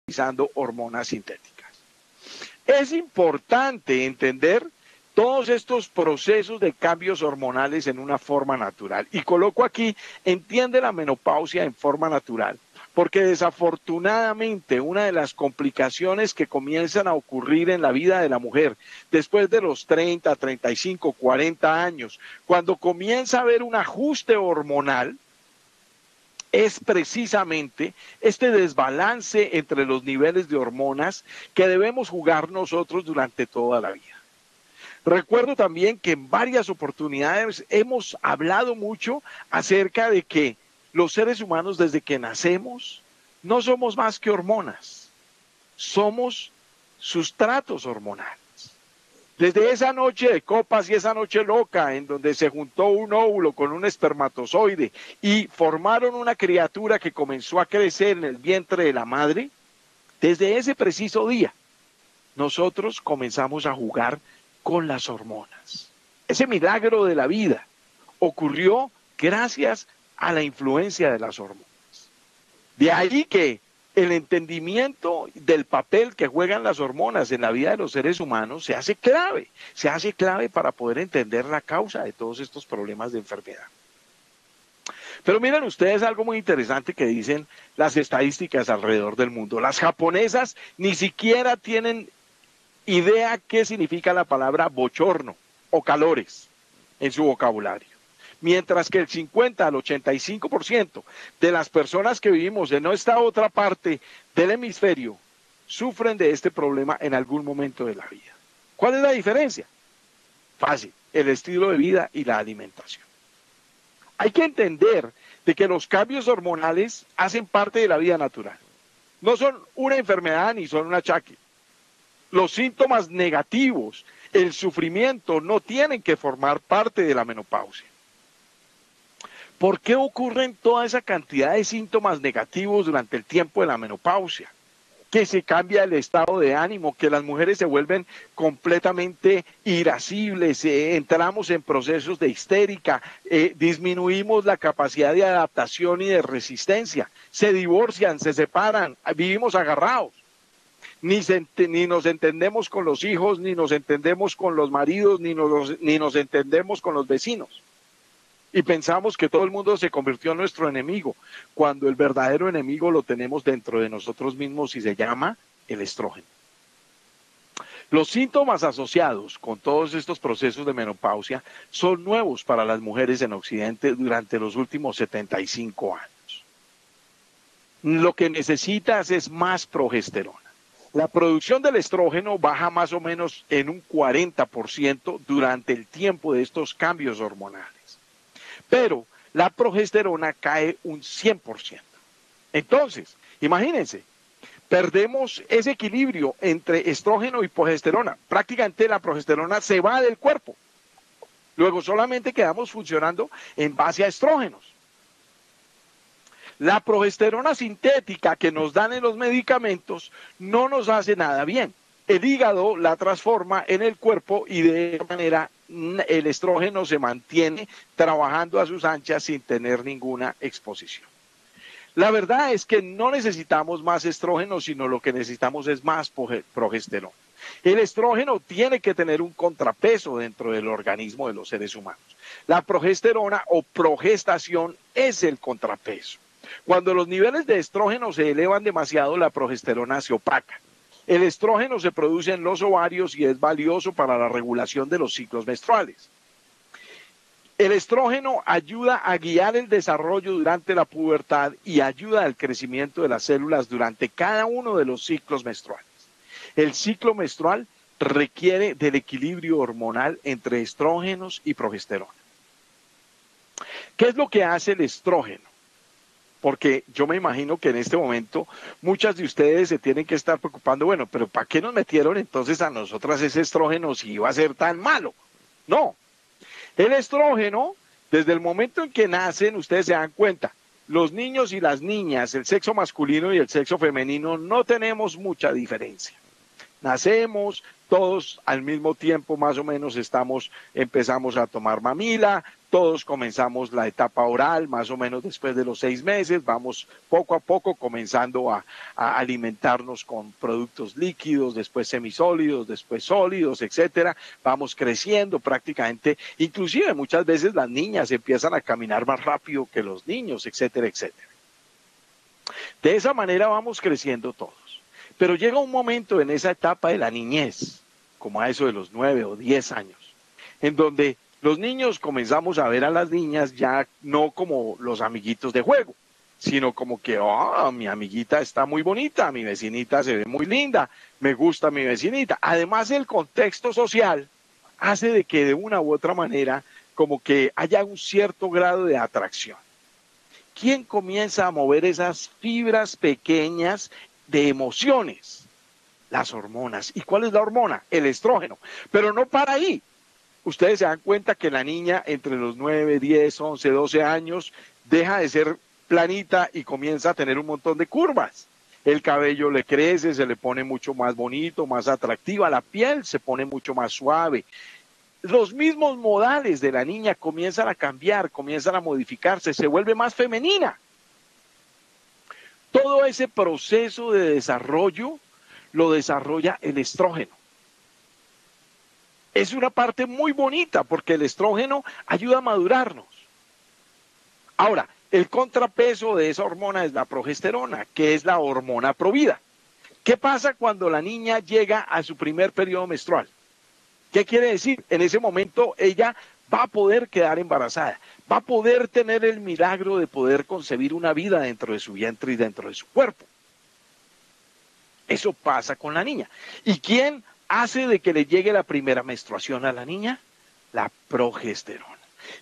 utilizando hormonas sintéticas. Es importante entender todos estos procesos de cambios hormonales en una forma natural. Y coloco aquí, entiende la menopausia en forma natural, porque desafortunadamente una de las complicaciones que comienzan a ocurrir en la vida de la mujer después de los 30, 35, 40 años, cuando comienza a haber un ajuste hormonal, es precisamente este desbalance entre los niveles de hormonas que debemos jugar nosotros durante toda la vida. Recuerdo también que en varias oportunidades hemos hablado mucho acerca de que los seres humanos desde que nacemos no somos más que hormonas, somos sustratos hormonales. Desde esa noche de copas y esa noche loca en donde se juntó un óvulo con un espermatozoide y formaron una criatura que comenzó a crecer en el vientre de la madre, desde ese preciso día nosotros comenzamos a jugar con las hormonas. Ese milagro de la vida ocurrió gracias a la influencia de las hormonas. De ahí que el entendimiento del papel que juegan las hormonas en la vida de los seres humanos se hace clave para poder entender la causa de todos estos problemas de enfermedad. Pero miren ustedes algo muy interesante que dicen las estadísticas alrededor del mundo. Las japonesas ni siquiera tienen idea qué significa la palabra bochorno o calores en su vocabulario. Mientras que el 50 al 85% de las personas que vivimos en esta otra parte del hemisferio sufren de este problema en algún momento de la vida. ¿Cuál es la diferencia? Fácil, el estilo de vida y la alimentación. Hay que entender de que los cambios hormonales hacen parte de la vida natural. No son una enfermedad ni son un achaque. Los síntomas negativos, el sufrimiento, no tienen que formar parte de la menopausia. ¿Por qué ocurren toda esa cantidad de síntomas negativos durante el tiempo de la menopausia? Que se cambia el estado de ánimo, que las mujeres se vuelven completamente irascibles, entramos en procesos de histérica, disminuimos la capacidad de adaptación y de resistencia, se divorcian, se separan, vivimos agarrados. Ni nos entendemos con los hijos, ni nos entendemos con los maridos, ni nos entendemos con los vecinos. Y pensamos que todo el mundo se convirtió en nuestro enemigo, cuando el verdadero enemigo lo tenemos dentro de nosotros mismos y se llama el estrógeno. Los síntomas asociados con todos estos procesos de menopausia son nuevos para las mujeres en Occidente durante los últimos 75 años. Lo que necesitas es más progesterona. La producción del estrógeno baja más o menos en un 40% durante el tiempo de estos cambios hormonales. Pero la progesterona cae un 100%. Entonces, imagínense, perdemos ese equilibrio entre estrógeno y progesterona. Prácticamente la progesterona se va del cuerpo. Luego solamente quedamos funcionando en base a estrógenos. La progesterona sintética que nos dan en los medicamentos no nos hace nada bien. El hígado la transforma en el cuerpo y de esa manera el estrógeno se mantiene trabajando a sus anchas sin tener ninguna exposición. La verdad es que no necesitamos más estrógeno, sino lo que necesitamos es más progesterona. El estrógeno tiene que tener un contrapeso dentro del organismo de los seres humanos. La progesterona o progestación es el contrapeso. Cuando los niveles de estrógeno se elevan demasiado, la progesterona se opaca. El estrógeno se produce en los ovarios y es valioso para la regulación de los ciclos menstruales. El estrógeno ayuda a guiar el desarrollo durante la pubertad y ayuda al crecimiento de las células durante cada uno de los ciclos menstruales. El ciclo menstrual requiere del equilibrio hormonal entre estrógenos y progesterona. ¿Qué es lo que hace el estrógeno? Porque yo me imagino que en este momento muchas de ustedes se tienen que estar preocupando, bueno, pero ¿para qué nos metieron entonces a nosotras ese estrógeno si iba a ser tan malo? No, el estrógeno, desde el momento en que nacen, ustedes se dan cuenta, los niños y las niñas, el sexo masculino y el sexo femenino, no tenemos mucha diferencia. Nacemos, todos al mismo tiempo más o menos empezamos a tomar mamila, todos comenzamos la etapa oral más o menos después de los 6 meses, vamos poco a poco comenzando a alimentarnos con productos líquidos, después semisólidos, después sólidos, etcétera. Vamos creciendo prácticamente, inclusive muchas veces las niñas empiezan a caminar más rápido que los niños, etcétera, etcétera. De esa manera vamos creciendo todos. Pero llega un momento en esa etapa de la niñez, como a eso de los 9 o 10 años, en donde los niños comenzamos a ver a las niñas ya no como los amiguitos de juego, sino como que, oh, mi amiguita está muy bonita, mi vecinita se ve muy linda, me gusta mi vecinita. Además, el contexto social hace de que de una u otra manera como que haya un cierto grado de atracción. ¿Quién comienza a mover esas fibras pequeñas de emociones? Las hormonas. ¿Y cuál es la hormona? El estrógeno. Pero no para ahí. Ustedes se dan cuenta que la niña entre los 9, 10, 11, 12 años deja de ser planita y comienza a tener un montón de curvas. El cabello le crece, se le pone mucho más bonito, más atractiva, la piel se pone mucho más suave. Los mismos modales de la niña comienzan a cambiar, comienzan a modificarse, se vuelve más femenina. Todo ese proceso de desarrollo lo desarrolla el estrógeno. Es una parte muy bonita porque el estrógeno ayuda a madurarnos. Ahora, el contrapeso de esa hormona es la progesterona, que es la hormona provida. ¿Qué pasa cuando la niña llega a su primer periodo menstrual? ¿Qué quiere decir? En ese momento ella va a poder quedar embarazada, va a poder tener el milagro de poder concebir una vida dentro de su vientre y dentro de su cuerpo. Eso pasa con la niña. ¿Y quién hace de que le llegue la primera menstruación a la niña? La progesterona.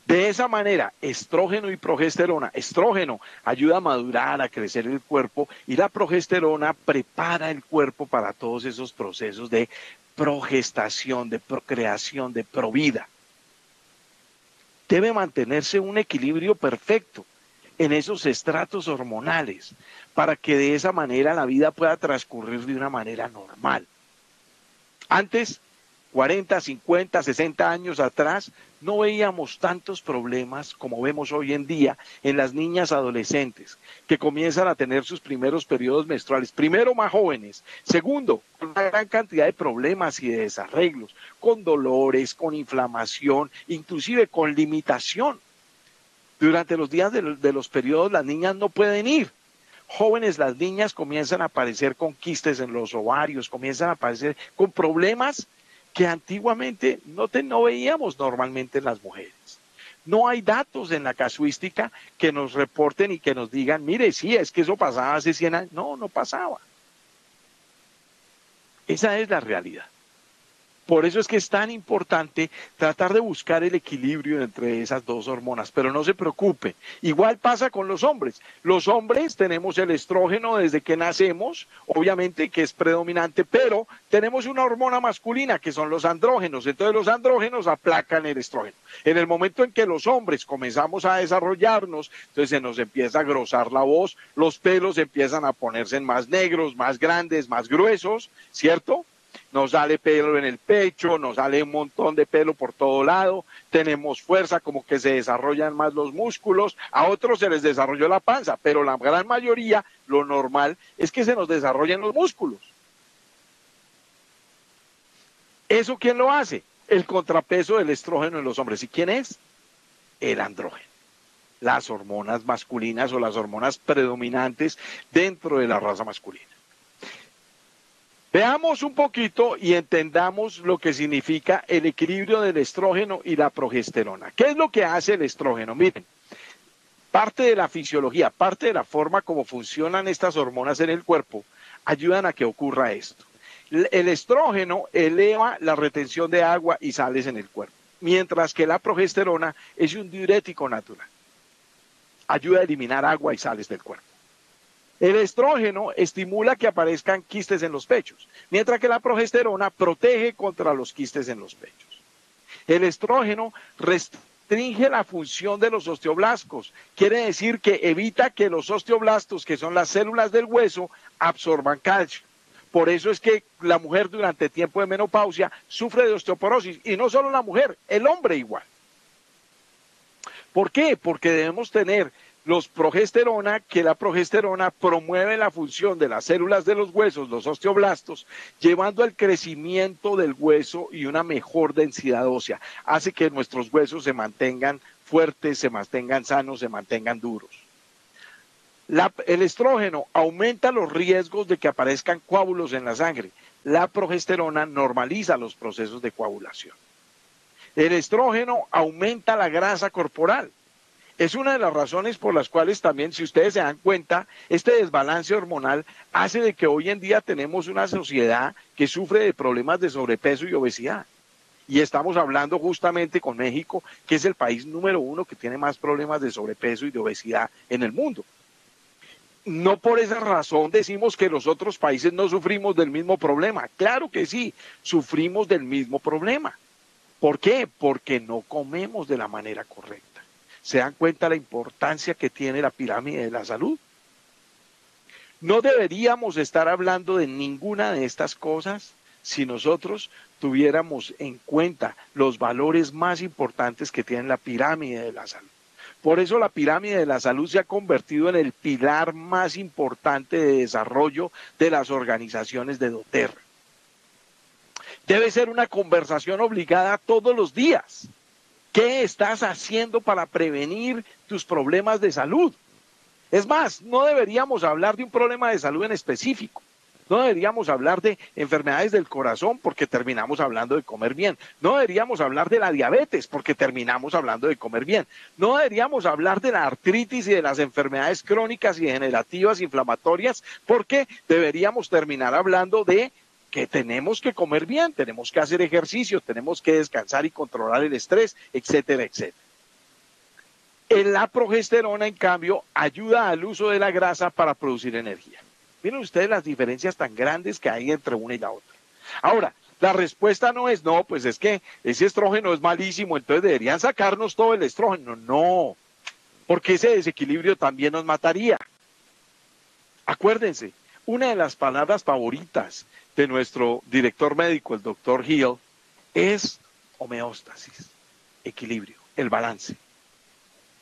De esa manera, estrógeno y progesterona, estrógeno ayuda a madurar, a crecer el cuerpo y la progesterona prepara el cuerpo para todos esos procesos de progestación, de procreación, de provida. Debe mantenerse un equilibrio perfecto en esos estratos hormonales para que de esa manera la vida pueda transcurrir de una manera normal. Antes, 40, 50, 60 años atrás, no veíamos tantos problemas como vemos hoy en día en las niñas adolescentes que comienzan a tener sus primeros periodos menstruales. Primero, más jóvenes. Segundo, con una gran cantidad de problemas y de desarreglos, con dolores, con inflamación, inclusive con limitación. Durante los días de los periodos las niñas no pueden ir. Jóvenes, las niñas comienzan a aparecer con quistes en los ovarios, comienzan a aparecer con problemas que antiguamente no veíamos normalmente en las mujeres. No hay datos en la casuística que nos reporten y que nos digan, mire, sí, es que eso pasaba hace 100 años. No, no pasaba. Esa es la realidad. Por eso es que es tan importante tratar de buscar el equilibrio entre esas dos hormonas, pero no se preocupe. Igual pasa con los hombres. Los hombres tenemos el estrógeno desde que nacemos, obviamente que es predominante, pero tenemos una hormona masculina que son los andrógenos. Entonces los andrógenos aplacan el estrógeno. En el momento en que los hombres comenzamos a desarrollarnos, entonces se nos empieza a grosar la voz, los pelos empiezan a ponerse más negros, más grandes, más gruesos, ¿cierto? Nos sale pelo en el pecho, nos sale un montón de pelo por todo lado, tenemos fuerza, como que se desarrollan más los músculos, a otros se les desarrolló la panza, pero la gran mayoría, lo normal, es que se nos desarrollen los músculos. ¿Eso quién lo hace? El contrapeso del estrógeno en los hombres. ¿Y quién es? El andrógeno. Las hormonas masculinas o las hormonas predominantes dentro de la raza masculina. Veamos un poquito y entendamos lo que significa el equilibrio del estrógeno y la progesterona. ¿Qué es lo que hace el estrógeno? Miren, parte de la fisiología, parte de la forma como funcionan estas hormonas en el cuerpo, ayudan a que ocurra esto. El estrógeno eleva la retención de agua y sales en el cuerpo, mientras que la progesterona es un diurético natural. Ayuda a eliminar agua y sales del cuerpo. El estrógeno estimula que aparezcan quistes en los pechos, mientras que la progesterona protege contra los quistes en los pechos. El estrógeno restringe la función de los osteoblastos, quiere decir que evita que los osteoblastos, que son las células del hueso, absorban calcio. Por eso es que la mujer durante tiempo de menopausia sufre de osteoporosis, y no solo la mujer, el hombre igual. ¿Por qué? Porque debemos tener los progesterona, que la progesterona promueve la función de las células de los huesos, los osteoblastos, llevando al crecimiento del hueso y una mejor densidad ósea. Hace que nuestros huesos se mantengan fuertes, se mantengan sanos, se mantengan duros. El estrógeno aumenta los riesgos de que aparezcan coágulos en la sangre. La progesterona normaliza los procesos de coagulación. El estrógeno aumenta la grasa corporal. Es una de las razones por las cuales también, si ustedes se dan cuenta, este desbalance hormonal hace de que hoy en día tenemos una sociedad que sufre de problemas de sobrepeso y obesidad. Y estamos hablando justamente con México, que es el país número 1 que tiene más problemas de sobrepeso y de obesidad en el mundo. No por esa razón decimos que los otros países no sufrimos del mismo problema. Claro que sí, sufrimos del mismo problema. ¿Por qué? Porque no comemos de la manera correcta. ¿Se dan cuenta la importancia que tiene la pirámide de la salud? No deberíamos estar hablando de ninguna de estas cosas si nosotros tuviéramos en cuenta los valores más importantes que tiene la pirámide de la salud. Por eso la pirámide de la salud se ha convertido en el pilar más importante de desarrollo de las organizaciones de doTERRA. Debe ser una conversación obligada todos los días. ¿Qué estás haciendo para prevenir tus problemas de salud? Es más, no deberíamos hablar de un problema de salud en específico. No deberíamos hablar de enfermedades del corazón porque terminamos hablando de comer bien. No deberíamos hablar de la diabetes porque terminamos hablando de comer bien. No deberíamos hablar de la artritis y de las enfermedades crónicas y degenerativas inflamatorias porque deberíamos terminar hablando de que tenemos que comer bien, tenemos que hacer ejercicio, tenemos que descansar y controlar el estrés, etcétera, etcétera. La progesterona, en cambio, ayuda al uso de la grasa para producir energía. Miren ustedes las diferencias tan grandes que hay entre una y la otra. Ahora, la respuesta no es, no, pues es que ese estrógeno es malísimo, entonces deberían sacarnos todo el estrógeno. No, porque ese desequilibrio también nos mataría. Acuérdense, una de las palabras favoritas de nuestro director médico, el doctor Hill, es homeostasis, equilibrio, el balance.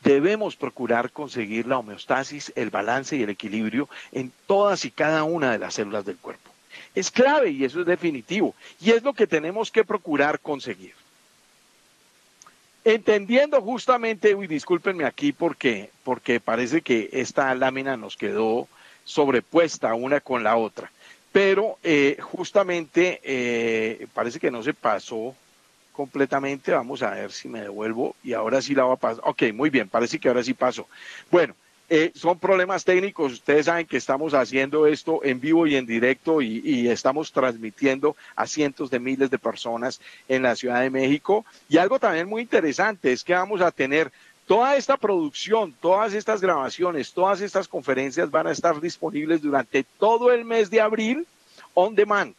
Debemos procurar conseguir la homeostasis, el balance y el equilibrio en todas y cada una de las células del cuerpo. Es clave y eso es definitivo. Y es lo que tenemos que procurar conseguir. Entendiendo justamente, uy, discúlpenme aquí porque parece que esta lámina nos quedó sobrepuesta una con la otra. Pero justamente parece que no se pasó completamente. Vamos a ver si me devuelvo y ahora sí la va a pasar. Ok, muy bien, parece que ahora sí pasó. Bueno, son problemas técnicos. Ustedes saben que estamos haciendo esto en vivo y en directo y estamos transmitiendo a cientos de miles de personas en la Ciudad de México. Y algo también muy interesante es que vamos a tener toda esta producción, todas estas grabaciones, todas estas conferencias van a estar disponibles durante todo el mes de abril on demand.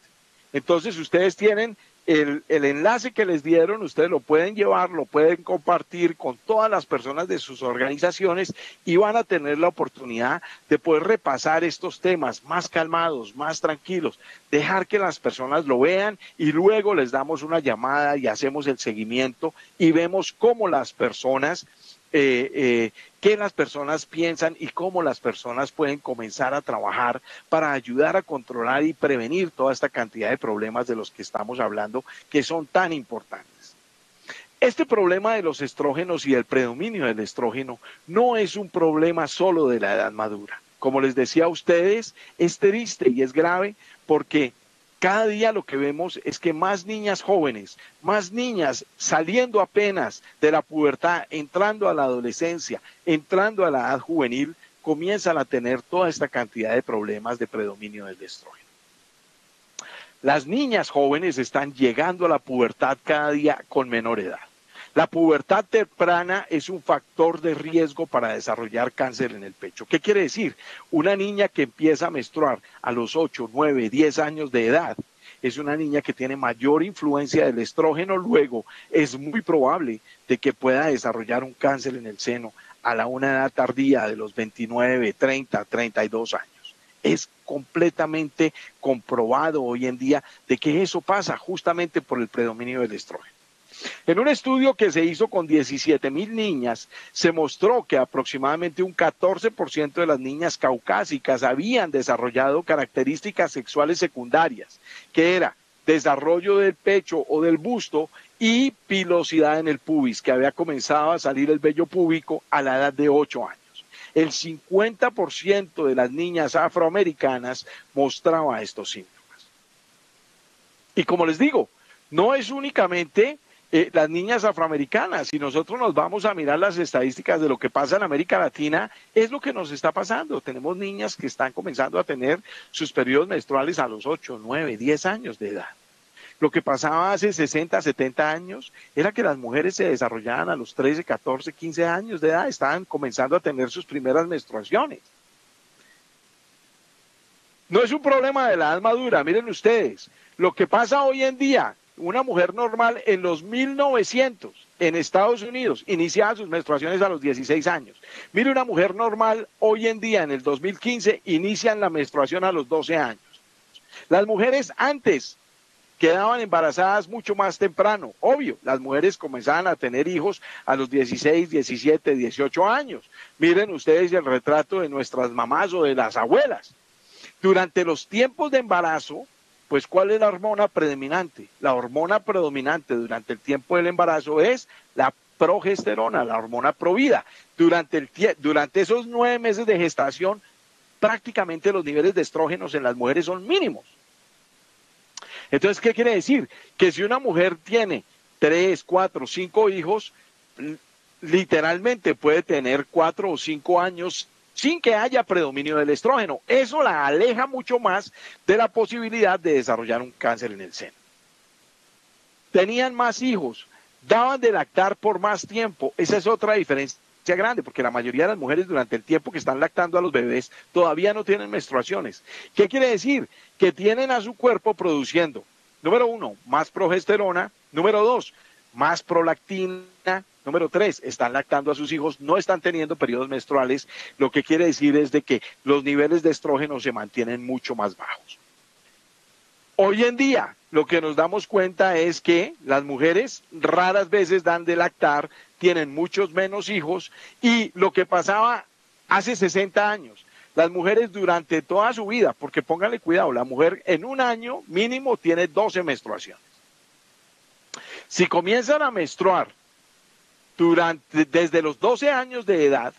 Entonces ustedes tienen el enlace que les dieron, ustedes lo pueden llevar, lo pueden compartir con todas las personas de sus organizaciones y van a tener la oportunidad de poder repasar estos temas más calmados, más tranquilos, dejar que las personas lo vean y luego les damos una llamada y hacemos el seguimiento y vemos cómo las personas qué las personas piensan y cómo las personas pueden comenzar a trabajar para ayudar a controlar y prevenir toda esta cantidad de problemas de los que estamos hablando que son tan importantes. Este problema de los estrógenos y el predominio del estrógeno no es un problema solo de la edad madura. Como les decía a ustedes, es triste y es grave porque cada día lo que vemos es que más niñas jóvenes, más niñas saliendo apenas de la pubertad, entrando a la adolescencia, entrando a la edad juvenil, comienzan a tener toda esta cantidad de problemas de predominio del estrógeno. Las niñas jóvenes están llegando a la pubertad cada día con menor edad. La pubertad temprana es un factor de riesgo para desarrollar cáncer en el pecho. ¿Qué quiere decir? Una niña que empieza a menstruar a los 8, 9, 10 años de edad es una niña que tiene mayor influencia del estrógeno, luego es muy probable de que pueda desarrollar un cáncer en el seno a una edad tardía de los 29, 30, 32 años. Es completamente comprobado hoy en día de que eso pasa justamente por el predominio del estrógeno. En un estudio que se hizo con 17.000 niñas, se mostró que aproximadamente un 14% de las niñas caucásicas habían desarrollado características sexuales secundarias, que era desarrollo del pecho o del busto y pilosidad en el pubis, que había comenzado a salir el vello púbico a la edad de 8 años. El 50% de las niñas afroamericanas mostraba estos síntomas. Y como les digo, no es únicamente las niñas afroamericanas. Si nosotros nos vamos a mirar las estadísticas de lo que pasa en América Latina, es lo que nos está pasando. Tenemos niñas que están comenzando a tener sus periodos menstruales a los 8, 9, 10 años de edad. Lo que pasaba hace 60, 70 años era que las mujeres se desarrollaban a los 13, 14, 15 años de edad, estaban comenzando a tener sus primeras menstruaciones. No es un problema de la edad madura, miren ustedes, lo que pasa hoy en día, una mujer normal en los 1900 en Estados Unidos iniciaba sus menstruaciones a los 16 años. Mire, una mujer normal hoy en día en el 2015 inician la menstruación a los 12 años. Las mujeres antes quedaban embarazadas mucho más temprano. Obvio, las mujeres comenzaban a tener hijos a los 16, 17, 18 años. Miren ustedes el retrato de nuestras mamás o de las abuelas. Durante los tiempos de embarazo, pues ¿cuál es la hormona predominante? La hormona predominante durante el tiempo del embarazo es la progesterona, la hormona provida. Durante esos 9 meses de gestación, prácticamente los niveles de estrógenos en las mujeres son mínimos. Entonces, ¿qué quiere decir? Que si una mujer tiene 3, 4, 5 hijos, literalmente puede tener 4 o 5 años sin que haya predominio del estrógeno. Eso la aleja mucho más de la posibilidad de desarrollar un cáncer en el seno. Tenían más hijos, daban de lactar por más tiempo. Esa es otra diferencia grande, porque la mayoría de las mujeres durante el tiempo que están lactando a los bebés todavía no tienen menstruaciones. ¿Qué quiere decir? Que tienen a su cuerpo produciendo, número 1, más progesterona, número 2, más prolactina, número 3, están lactando a sus hijos, no están teniendo periodos menstruales, lo que quiere decir es de que los niveles de estrógeno se mantienen mucho más bajos. Hoy en día, lo que nos damos cuenta es que las mujeres raras veces dan de lactar, tienen muchos menos hijos, y lo que pasaba hace 60 años, las mujeres durante toda su vida, porque pónganle cuidado, la mujer en un año mínimo tiene 12 menstruaciones. Si comienzan a menstruar desde los 12 años de edad,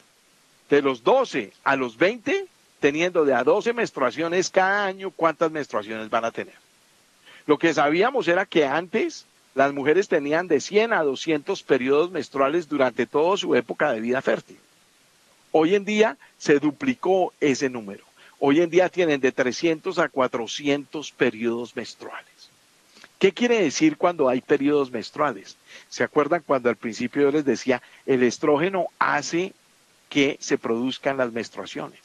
de los 12 a los 20, teniendo de a 12 menstruaciones cada año, ¿cuántas menstruaciones van a tener? Lo que sabíamos era que antes las mujeres tenían de 100 a 200 periodos menstruales durante toda su época de vida fértil. Hoy en día se duplicó ese número. Hoy en día tienen de 300 a 400 periodos menstruales. ¿Qué quiere decir cuando hay periodos menstruales? ¿Se acuerdan cuando al principio yo les decía, el estrógeno hace que se produzcan las menstruaciones?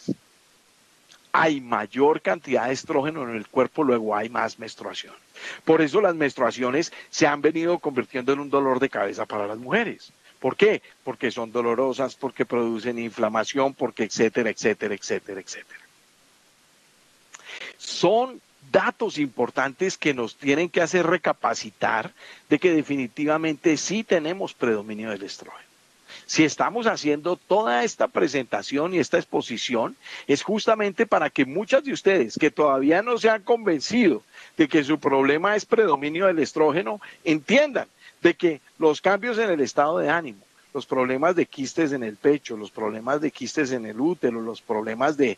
Hay mayor cantidad de estrógeno en el cuerpo, luego hay más menstruación. Por eso las menstruaciones se han venido convirtiendo en un dolor de cabeza para las mujeres. ¿Por qué? Porque son dolorosas, porque producen inflamación, porque etcétera, etcétera, etcétera, etcétera. Son datos importantes que nos tienen que hacer recapacitar de que definitivamente sí tenemos predominio del estrógeno. Si estamos haciendo toda esta presentación y esta exposición, es justamente para que muchas de ustedes que todavía no se han convencido de que su problema es predominio del estrógeno, entiendan de que los cambios en el estado de ánimo, los problemas de quistes en el pecho, los problemas de quistes en el útero, los problemas de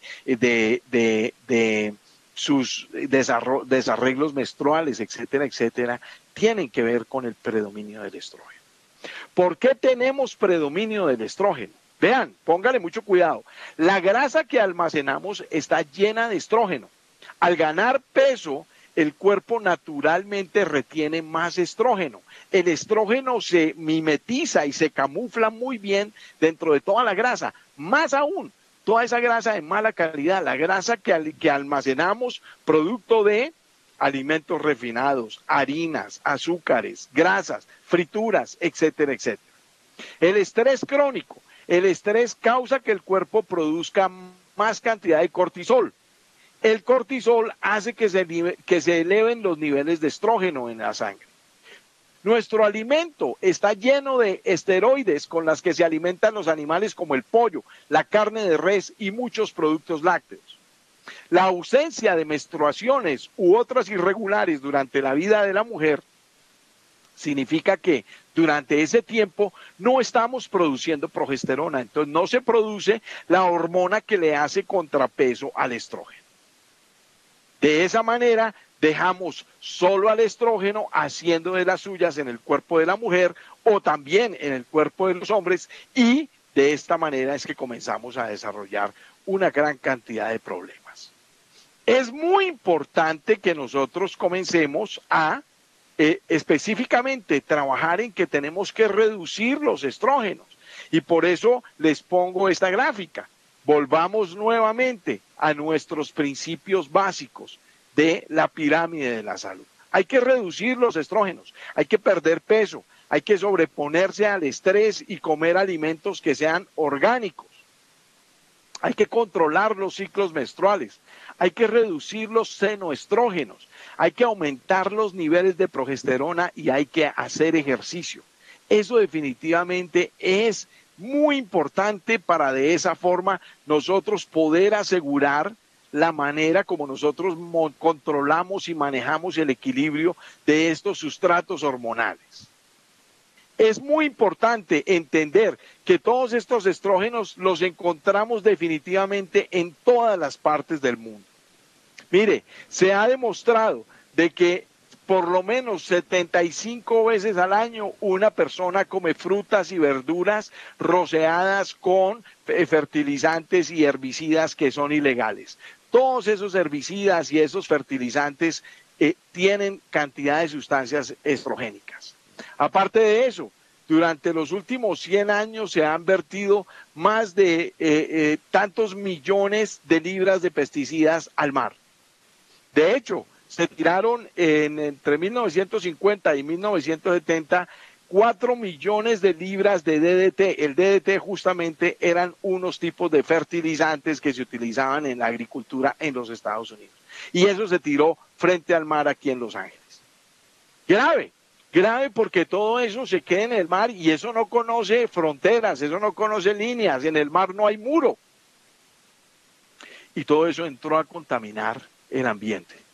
sus desarreglos menstruales, etcétera, etcétera, tienen que ver con el predominio del estrógeno. ¿Por qué tenemos predominio del estrógeno? Vean, póngale mucho cuidado. La grasa que almacenamos está llena de estrógeno. Al ganar peso, el cuerpo naturalmente retiene más estrógeno. El estrógeno se mimetiza y se camufla muy bien dentro de toda la grasa. Más aún, toda esa grasa de mala calidad, la grasa que almacenamos producto de alimentos refinados, harinas, azúcares, grasas, frituras, etcétera, etcétera. El estrés crónico. El estrés causa que el cuerpo produzca más cantidad de cortisol. El cortisol hace que se eleven los niveles de estrógeno en la sangre. Nuestro alimento está lleno de esteroides con las que se alimentan los animales como el pollo, la carne de res y muchos productos lácteos. La ausencia de menstruaciones u otras irregulares durante la vida de la mujer significa que durante ese tiempo no estamos produciendo progesterona, entonces no se produce la hormona que le hace contrapeso al estrógeno. De esa manera dejamos solo al estrógeno haciendo de las suyas en el cuerpo de la mujer o también en el cuerpo de los hombres, y de esta manera es que comenzamos a desarrollar una gran cantidad de problemas. Es muy importante que nosotros comencemos a específicamente trabajar en que tenemos que reducir los estrógenos, y por eso les pongo esta gráfica. Volvamos nuevamente a nuestros principios básicos de la pirámide de la salud. Hay que reducir los estrógenos, hay que perder peso, hay que sobreponerse al estrés y comer alimentos que sean orgánicos. Hay que controlar los ciclos menstruales, hay que reducir los senoestrógenos, hay que aumentar los niveles de progesterona y hay que hacer ejercicio. Eso definitivamente es muy importante para de esa forma nosotros poder asegurar la manera como nosotros controlamos y manejamos el equilibrio de estos sustratos hormonales. Es muy importante entender que todos estos estrógenos los encontramos definitivamente en todas las partes del mundo. Mire, se ha demostrado de que por lo menos 75 veces al año una persona come frutas y verduras rociadas con fertilizantes y herbicidas que son ilegales. Todos esos herbicidas y esos fertilizantes tienen cantidad de sustancias estrogénicas. Aparte de eso, durante los últimos 100 años se han vertido más de tantos millones de libras de pesticidas al mar. De hecho, se tiraron entre 1950 y 1970 4 millones de libras de DDT. El DDT justamente eran unos tipos de fertilizantes que se utilizaban en la agricultura en los Estados Unidos. Y eso se tiró frente al mar aquí en Los Ángeles. Grave, grave, porque todo eso se queda en el mar y eso no conoce fronteras, eso no conoce líneas, en el mar no hay muro. Y todo eso entró a contaminar el ambiente.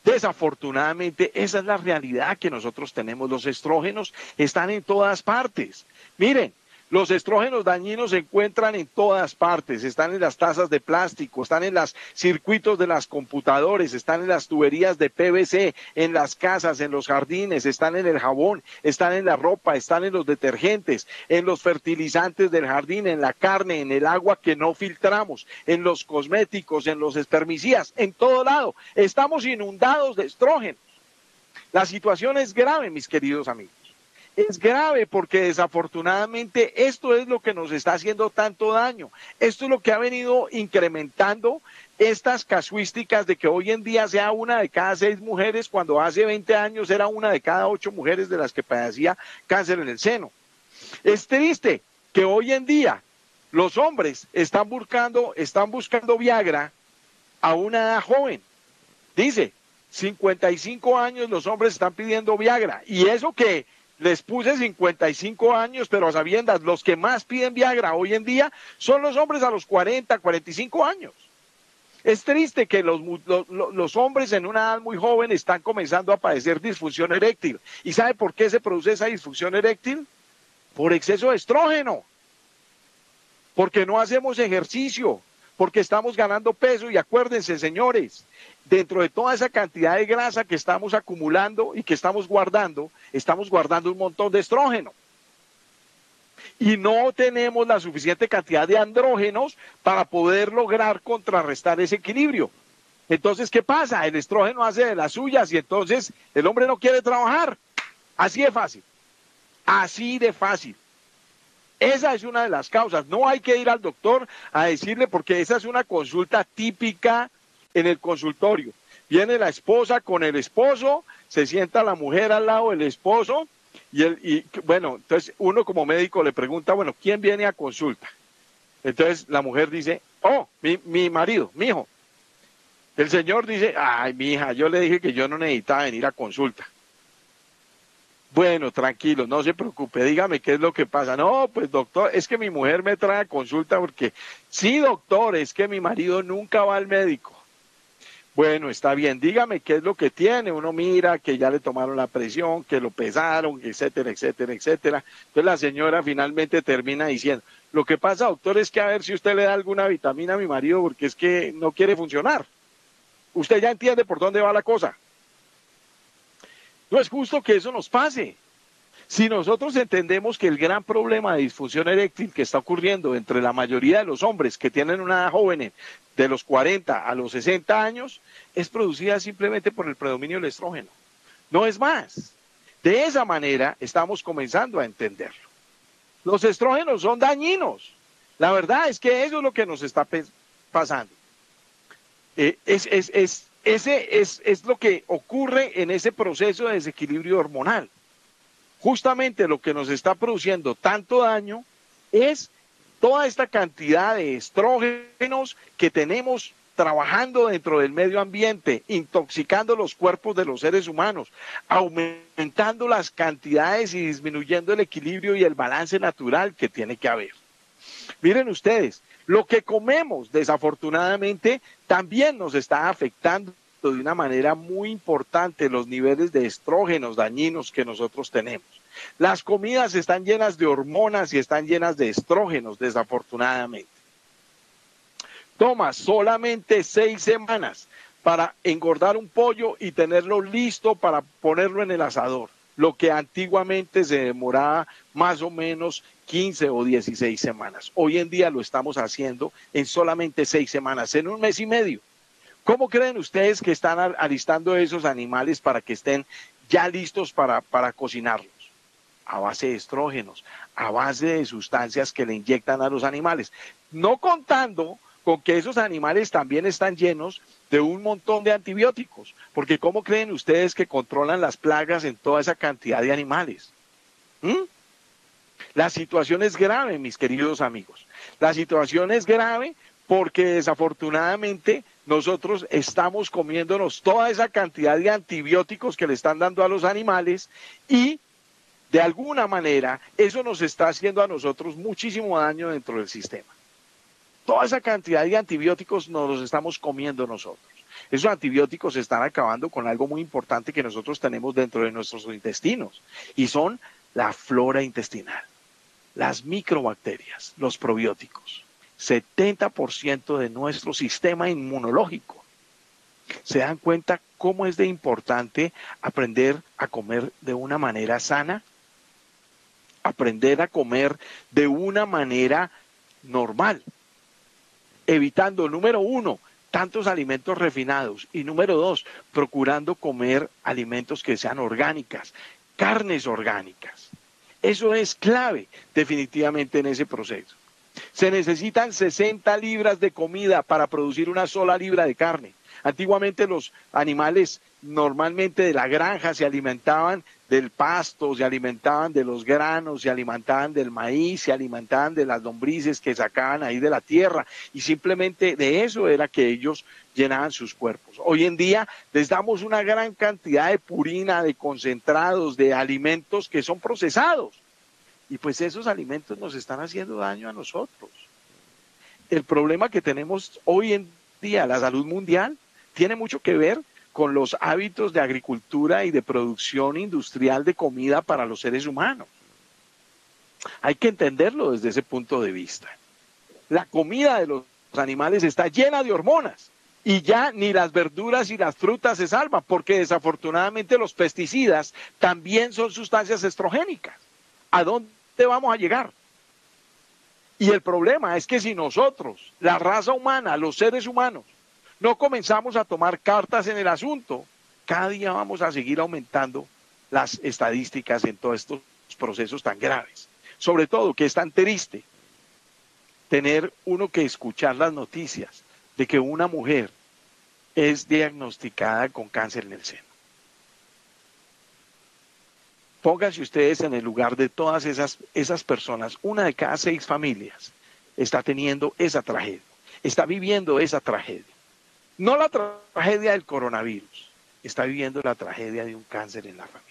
Desafortunadamente, esa es la realidad que nosotros tenemos. Los estrógenos están en todas partes. Miren, los estrógenos dañinos se encuentran en todas partes. Están en las tazas de plástico, están en los circuitos de las computadoras, están en las tuberías de PVC, en las casas, en los jardines, están en el jabón, están en la ropa, están en los detergentes, en los fertilizantes del jardín, en la carne, en el agua que no filtramos, en los cosméticos, en los espermicidas, en todo lado. Estamos inundados de estrógenos. La situación es grave, mis queridos amigos. Es grave porque desafortunadamente esto es lo que nos está haciendo tanto daño. Esto es lo que ha venido incrementando estas casuísticas de que hoy en día sea 1 de cada 6 mujeres, cuando hace 20 años era 1 de cada 8 mujeres de las que padecía cáncer en el seno. Es triste que hoy en día los hombres están buscando Viagra a una edad joven. Dice, 55 años los hombres están pidiendo Viagra. Y eso que les puse 55 años, pero a sabiendas, los que más piden Viagra hoy en día son los hombres a los 40, 45 años. Es triste que los hombres en una edad muy joven están comenzando a padecer disfunción eréctil. ¿Y sabe por qué se produce esa disfunción eréctil? Por exceso de estrógeno. Porque no hacemos ejercicio, porque estamos ganando peso. Y acuérdense, señores, dentro de toda esa cantidad de grasa que estamos acumulando y que estamos guardando un montón de estrógeno. Y no tenemos la suficiente cantidad de andrógenos para poder lograr contrarrestar ese equilibrio. Entonces, ¿qué pasa? El estrógeno hace de las suyas y entonces el hombre no quiere trabajar. Así de fácil. Así de fácil. Esa es una de las causas. No hay que ir al doctor a decirle, porque esa es una consulta típica en el consultorio. Viene la esposa con el esposo, se sienta la mujer al lado del esposo y bueno, entonces uno como médico le pregunta, bueno, ¿quién viene a consulta? Entonces la mujer dice, oh, mi marido, mi hijo. El señor dice, ay, mi hija, yo le dije que yo no necesitaba venir a consulta. Bueno, tranquilo, no se preocupe, dígame qué es lo que pasa. No, pues doctor, es que mi mujer me trae a consulta porque, sí, doctor, es que mi marido nunca va al médico. Bueno, está bien, dígame qué es lo que tiene. Uno mira que ya le tomaron la presión, que lo pesaron, etcétera, etcétera, etcétera. Entonces la señora finalmente termina diciendo, lo que pasa, doctor, es que a ver si usted le da alguna vitamina a mi marido porque es que no quiere funcionar. Usted ya entiende por dónde va la cosa. No es justo que eso nos pase. Si nosotros entendemos que el gran problema de disfunción eréctil que está ocurriendo entre la mayoría de los hombres que tienen una edad joven de los 40 a los 60 años es producida simplemente por el predominio del estrógeno. No es más. De esa manera estamos comenzando a entenderlo. Los estrógenos son dañinos. La verdad es que eso es lo que nos está pasando. Es lo que ocurre en ese proceso de desequilibrio hormonal. Justamente lo que nos está produciendo tanto daño es toda esta cantidad de estrógenos que tenemos trabajando dentro del medio ambiente, intoxicando los cuerpos de los seres humanos, aumentando las cantidades y disminuyendo el equilibrio y el balance natural que tiene que haber. Miren ustedes, lo que comemos desafortunadamente también nos está afectando de una manera muy importante los niveles de estrógenos dañinos que nosotros tenemos. Las comidas están llenas de hormonas y están llenas de estrógenos, desafortunadamente. Toma solamente 6 semanas para engordar un pollo y tenerlo listo para ponerlo en el asador, lo que antiguamente se demoraba más o menos 15 o 16 semanas. Hoy en día lo estamos haciendo en solamente 6 semanas, en un mes y medio. ¿Cómo creen ustedes que están alistando esos animales para que estén ya listos para cocinarlos? A base de estrógenos, a base de sustancias que le inyectan a los animales. No contando con que esos animales también están llenos de un montón de antibióticos, porque ¿cómo creen ustedes que controlan las plagas en toda esa cantidad de animales? ¿Mm? La situación es grave, mis queridos amigos. La situación es grave porque desafortunadamente nosotros estamos comiéndonos toda esa cantidad de antibióticos que le están dando a los animales y de alguna manera eso nos está haciendo a nosotros muchísimo daño dentro del sistema. Toda esa cantidad de antibióticos nos los estamos comiendo nosotros. Esos antibióticos están acabando con algo muy importante que nosotros tenemos dentro de nuestros intestinos y son la flora intestinal, las microbacterias, los probióticos. 70% de nuestro sistema inmunológico. ¿Se dan cuenta cómo es de importante aprender a comer de una manera sana? Aprender a comer de una manera normal, evitando, número uno, tantos alimentos refinados y número dos, procurando comer alimentos que sean orgánicas, carnes orgánicas. Eso es clave definitivamente en ese proceso. Se necesitan 60 libras de comida para producir una sola libra de carne. Antiguamente los animales normalmente de la granja se alimentaban del pasto, se alimentaban de los granos, se alimentaban del maíz, se alimentaban de las lombrices que sacaban ahí de la tierra y simplemente de eso era que ellos llenaban sus cuerpos. Hoy en día les damos una gran cantidad de purina, de concentrados, de alimentos que son procesados y pues esos alimentos nos están haciendo daño a nosotros. El problema que tenemos hoy en día, la salud mundial, tiene mucho que ver con los hábitos de agricultura y de producción industrial de comida para los seres humanos. Hay que entenderlo desde ese punto de vista. La comida de los animales está llena de hormonas y ya ni las verduras y las frutas se salvan porque desafortunadamente los pesticidas también son sustancias estrogénicas. ¿A dónde vamos a llegar? Y el problema es que si nosotros, la raza humana, los seres humanos, no comenzamos a tomar cartas en el asunto, cada día vamos a seguir aumentando las estadísticas en todos estos procesos tan graves. Sobre todo que es tan triste tener uno que escuchar las noticias de que una mujer es diagnosticada con cáncer en el seno. Pónganse ustedes en el lugar de todas esas personas. Una de cada 6 familias está teniendo esa tragedia, está viviendo esa tragedia. No la tragedia del coronavirus, está viviendo la tragedia de un cáncer en la familia.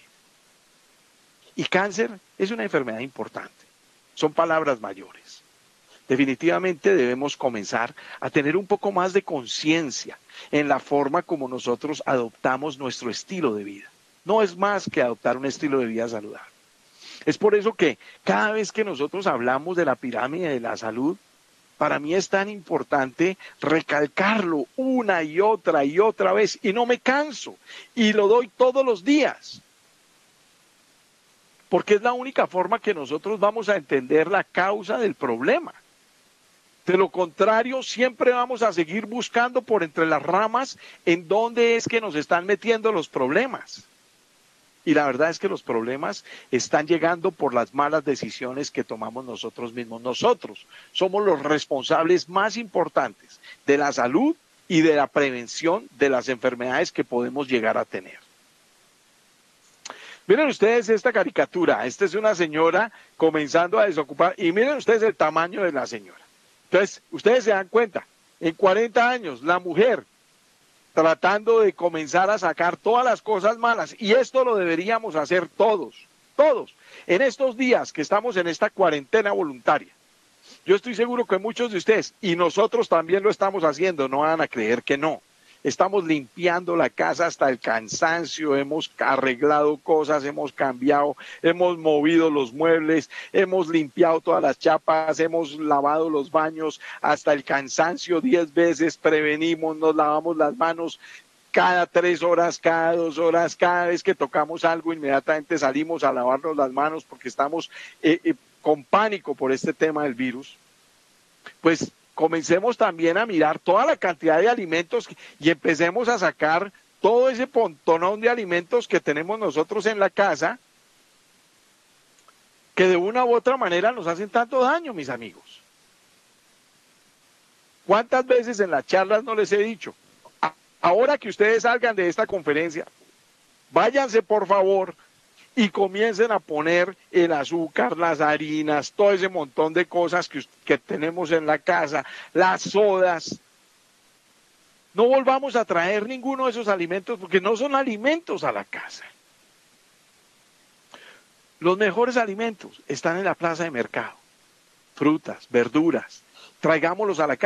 Y cáncer es una enfermedad importante. Son palabras mayores. Definitivamente debemos comenzar a tener un poco más de conciencia en la forma como nosotros adoptamos nuestro estilo de vida. No es más que adoptar un estilo de vida saludable. Es por eso que cada vez que nosotros hablamos de la pirámide de la salud, para mí es tan importante recalcarlo una y otra vez, y no me canso, y lo doy todos los días, porque es la única forma que nosotros vamos a entender la causa del problema. De lo contrario, siempre vamos a seguir buscando por entre las ramas en dónde es que nos están metiendo los problemas. Y la verdad es que los problemas están llegando por las malas decisiones que tomamos nosotros mismos. Nosotros somos los responsables más importantes de la salud y de la prevención de las enfermedades que podemos llegar a tener. Miren ustedes esta caricatura. Esta es una señora comenzando a desocupar. Y miren ustedes el tamaño de la señora. Entonces, ustedes se dan cuenta, en 40 años, la mujer tratando de comenzar a sacar todas las cosas malas, y esto lo deberíamos hacer todos, en estos días que estamos en esta cuarentena voluntaria. Yo estoy seguro que muchos de ustedes, y nosotros también lo estamos haciendo, no van a creer que no. Estamos limpiando la casa hasta el cansancio, hemos arreglado cosas, hemos cambiado, hemos movido los muebles, hemos limpiado todas las chapas, hemos lavado los baños hasta el cansancio 10 veces, prevenimos, nos lavamos las manos cada 3 horas, cada 2 horas, cada vez que tocamos algo, inmediatamente salimos a lavarnos las manos porque estamos con pánico por este tema del virus. Pues comencemos también a mirar toda la cantidad de alimentos y empecemos a sacar todo ese montonón de alimentos que tenemos nosotros en la casa, que de una u otra manera nos hacen tanto daño, mis amigos. ¿Cuántas veces en las charlas no les he dicho? Ahora que ustedes salgan de esta conferencia, váyanse por favor y comiencen a poner el azúcar, las harinas, todo ese montón de cosas que tenemos en la casa, las sodas. No volvamos a traer ninguno de esos alimentos porque no son alimentos a la casa. Los mejores alimentos están en la plaza de mercado. Frutas, verduras, traigámoslos a la casa.